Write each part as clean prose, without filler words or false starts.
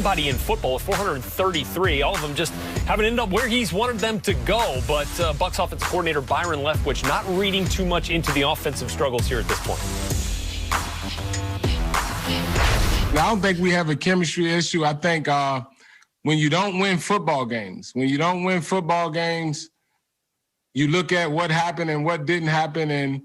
anybody in football with 433. All of them just haven't ended up where he's wanted them to go. But Bucs offensive coordinator Byron Leftwich not reading too much into the offensive struggles here at this point. I don't think we have a chemistry issue. I think when you don't win football games, you look at what happened and what didn't happen. And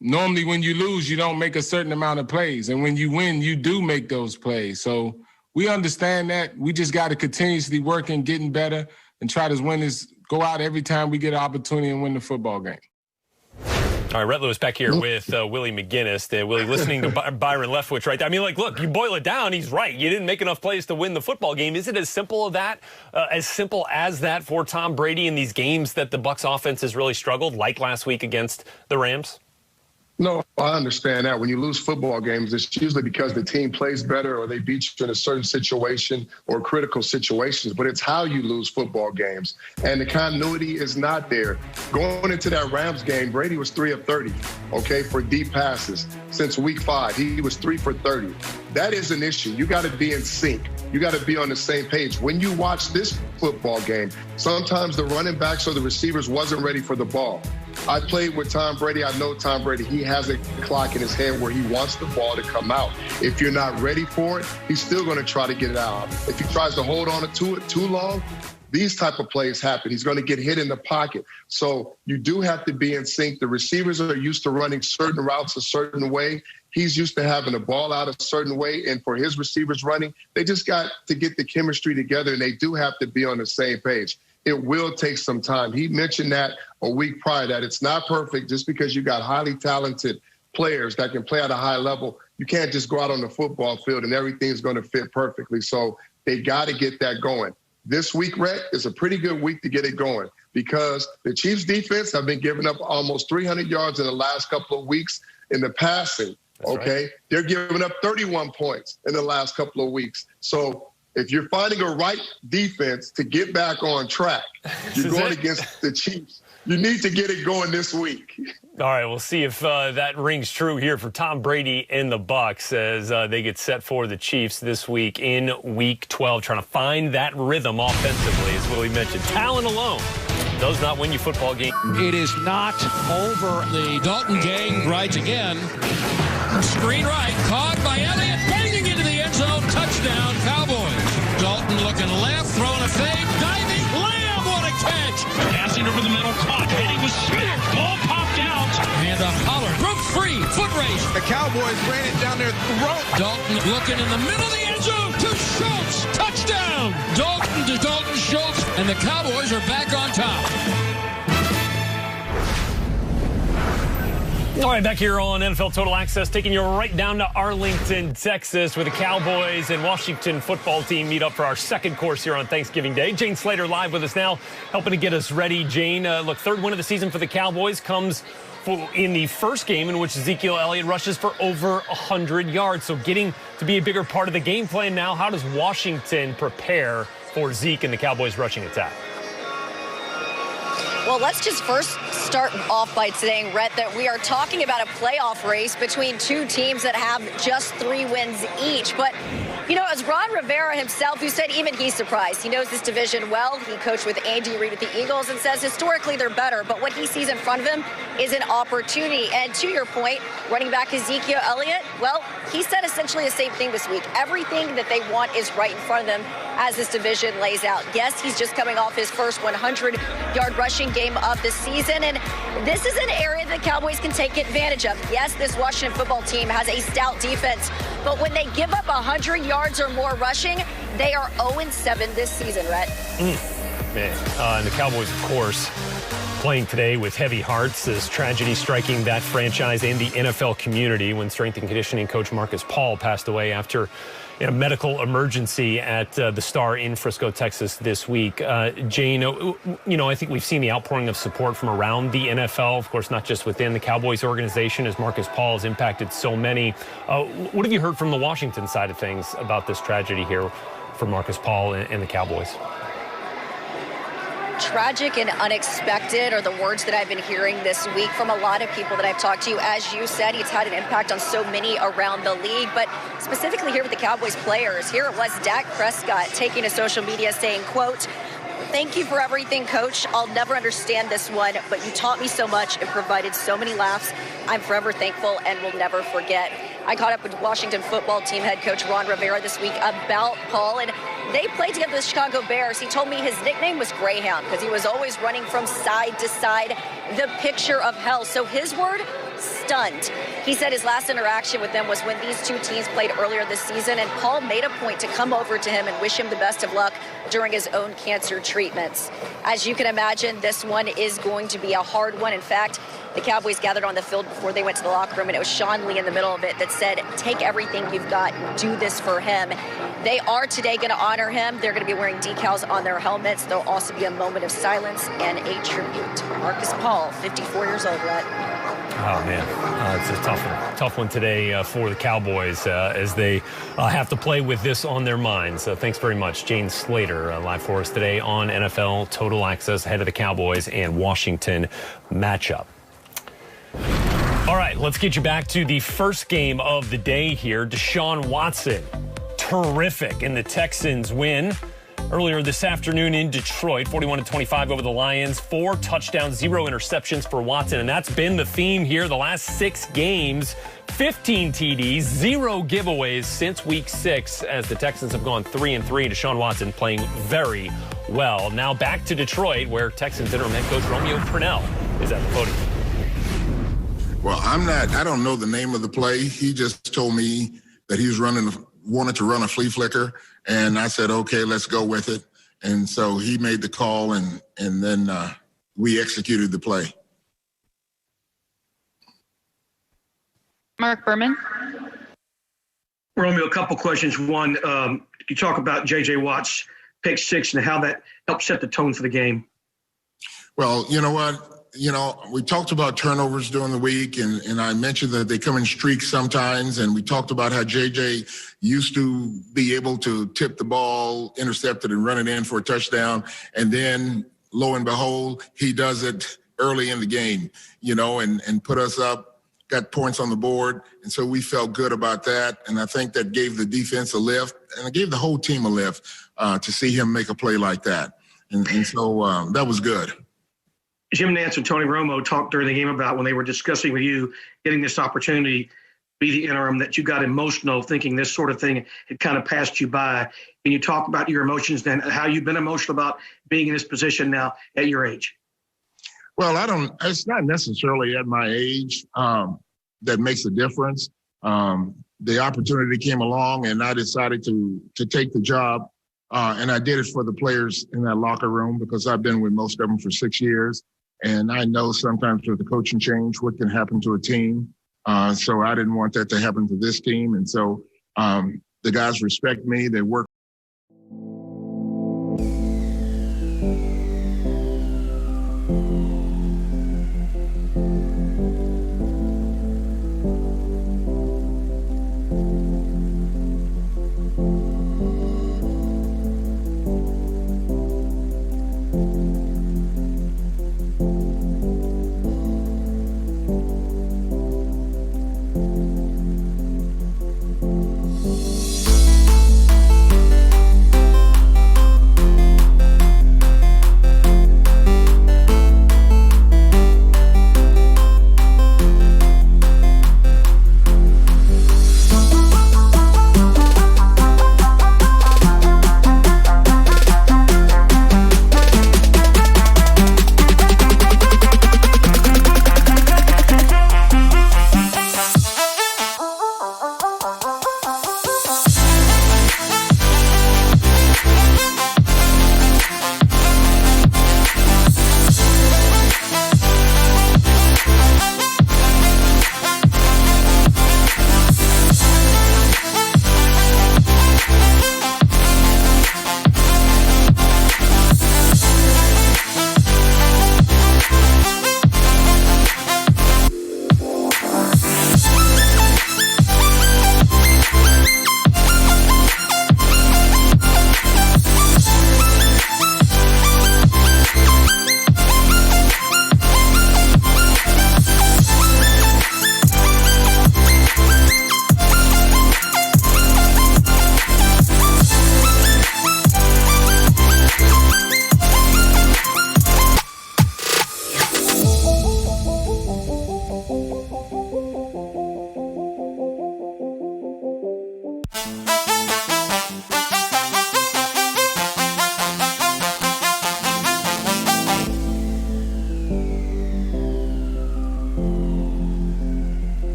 normally when you lose, you don't make a certain amount of plays. And when you win, you do make those plays. So we understand that. We just got to continuously work and getting better and try to go out every time we get an opportunity and win the football game. All right, Rhett Lewis back here with Willie McGinest. Willie, listening to Byron Leftwich right there. I mean, look, you boil it down, he's right. You didn't make enough plays to win the football game. Is it as simple as that for Tom Brady in these games that the Bucs offense has really struggled, like last week against the Rams? No, I understand that. When you lose football games, it's usually because the team plays better or they beat you in a certain situation or critical situations. But it's how you lose football games. And the continuity is not there. Going into that Rams game, Brady was 3 of 30, for deep passes. Since week 5, he was 3 for 30. That is an issue. You got to be in sync. You got to be on the same page. When you watch this football game, sometimes the running backs or the receivers wasn't ready for the ball. I played with Tom Brady. I know Tom Brady. He has a clock in his head where he wants the ball to come out. If you're not ready for it, he's still going to try to get it out. If he tries to hold on to it too long, these type of plays happen. He's going to get hit in the pocket. So you do have to be in sync. The receivers are used to running certain routes a certain way. He's used to having the ball out a certain way. And for his receivers running, they just got to get the chemistry together, and they do have to be on the same page. It will take some time. He mentioned that a week prior, that it's not perfect just because you got highly talented players that can play at a high level. You can't just go out on the football field and everything's going to fit perfectly. So they got to get that going. This week, Rhett, is a pretty good week to get it going because the Chiefs defense have been giving up almost 300 yards in the last couple of weeks in the passing. Right. They're giving up 31 points in the last couple of weeks. So if you're finding a right defense to get back on track, you're going against the Chiefs. You need to get it going this week. All right, we'll see if that rings true here for Tom Brady and the Bucs as they get set for the Chiefs this week in Week 12, trying to find that rhythm offensively, as Willie mentioned. Talent alone does not win you football game. It is not over. The Dalton gang rides again. Screen right, caught by Elliott, banging into the end zone, touchdown, Cowboys. Dalton looking left, throwing a fake, diving, Lamb, what a catch! Passing over the middle, caught, and he was smacked, ball popped out. And a holler, broke free, foot race. The Cowboys ran it down their throat. Dalton looking in the middle of the end zone to Schultz, touchdown! Dalton to Dalton Schultz, and the Cowboys are back on top. All right, back here on NFL Total Access, taking you right down to Arlington, Texas, where the Cowboys and Washington football team meet up for our second course here on Thanksgiving Day. Jane Slater live with us now, helping to get us ready. Jane, look, third win of the season for the Cowboys comes in the first game in which Ezekiel Elliott rushes for over 100 yards. So getting to be a bigger part of the game plan now, how does Washington prepare for Zeke and the Cowboys' rushing attack? Well, let's just first start off by saying, Rhett, that we are talking about a playoff race between two teams that have just 3 wins each. But, you know, as Ron Rivera himself, who said even he's surprised. He knows this division well. He coached with Andy Reid with the Eagles and says historically they're better. But what he sees in front of him is an opportunity. And to your point, running back Ezekiel Elliott, well, he said essentially the same thing this week. Everything that they want is right in front of them as this division lays out. Yes, he's just coming off his first 100-yard rushing game of the season, and this is an area that the Cowboys can take advantage of. Yes, this Washington football team has a stout defense, but when they give up 100 yards or more rushing, they are 0-7 this season, Rhett. And the Cowboys, of course, playing today with heavy hearts as tragedy striking that franchise and the NFL community when strength and conditioning coach Marcus Paul passed away after a medical emergency at the Star in Frisco, Texas this week. Jane, I think we've seen the outpouring of support from around the NFL, of course, not just within the Cowboys organization, as Marcus Paul has impacted so many. What have you heard from the Washington side of things about this tragedy here for Marcus Paul and the Cowboys? tragic and unexpected are the words that I've been hearing this week from a lot of people that I've talked to. As you said, he's had an impact on so many around the league, but specifically here with the Cowboys players, here it was Dak Prescott taking to social media saying, quote, "Thank you for everything, Coach. I'll never understand this one, but you taught me so much and provided so many laughs. I'm forever thankful and will never forget." I caught up with Washington football team head coach Ron Rivera this week about Paul, and they played together with the Chicago Bears. He told me his nickname was Greyhound because he was always running from side to side, the picture of hell. So his word, stunned. He said his last interaction with them was when these two teams played earlier this season, and Paul made a point to come over to him and wish him the best of luck during his own cancer treatments. As you can imagine, this one is going to be a hard one. In fact, the Cowboys gathered on the field before they went to the locker room, and it was Sean Lee in the middle of it that said, "Take everything you've got and do this for him." They are today going to honor him. They're going to be wearing decals on their helmets. There'll also be a moment of silence and a tribute to Marcus Paul, 54 years old, Rhett. Oh, man. It's a tough one today for the Cowboys as they have to play with this on their minds. Thanks very much, Jane Slater, live for us today on NFL Total Access ahead of the Cowboys and Washington matchup. All right, let's get you back to the first game of the day here. Deshaun Watson, terrific in the Texans win earlier this afternoon in Detroit, 41-25 over the Lions. 4 touchdowns, 0 interceptions for Watson, and that's been the theme here the last 6 games. 15 TDs, 0 giveaways since week 6 as the Texans have gone 3-3. Deshaun Watson playing very well. Now back to Detroit, where Texans interim head coach Romeo Crennel is at the podium. Well, I don't know the name of the play. He just told me that he was wanted to run a flea flicker, and I said, okay, let's go with it. And so he made the call, and then we executed the play. Mark Berman. Romeo, a couple questions. One, you talk about J.J. Watt's pick 6 and how that helped set the tone for the game. Well, you know what? We talked about turnovers during the week, and I mentioned that they come in streaks sometimes, and we talked about how JJ used to be able to tip the ball, intercept it, and run it in for a touchdown, and then, lo and behold, he does it early in the game, and put us up, got points on the board, and so we felt good about that, and I think that gave the defense a lift, and it gave the whole team a lift to see him make a play like that, and so that was good. Jim Nantz and Tony Romo talked during the game about when they were discussing with you getting this opportunity to be the interim, that you got emotional thinking this sort of thing had kind of passed you by. Can you talk about your emotions then, how you've been emotional about being in this position now at your age? Well, it's not necessarily at my age that makes a difference. The opportunity came along and I decided to take the job. And I did it for the players in that locker room because I've been with most of them for 6 years. And I know sometimes with the coaching change, what can happen to a team. So I didn't want that to happen to this team. And so the guys respect me. They work.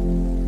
you.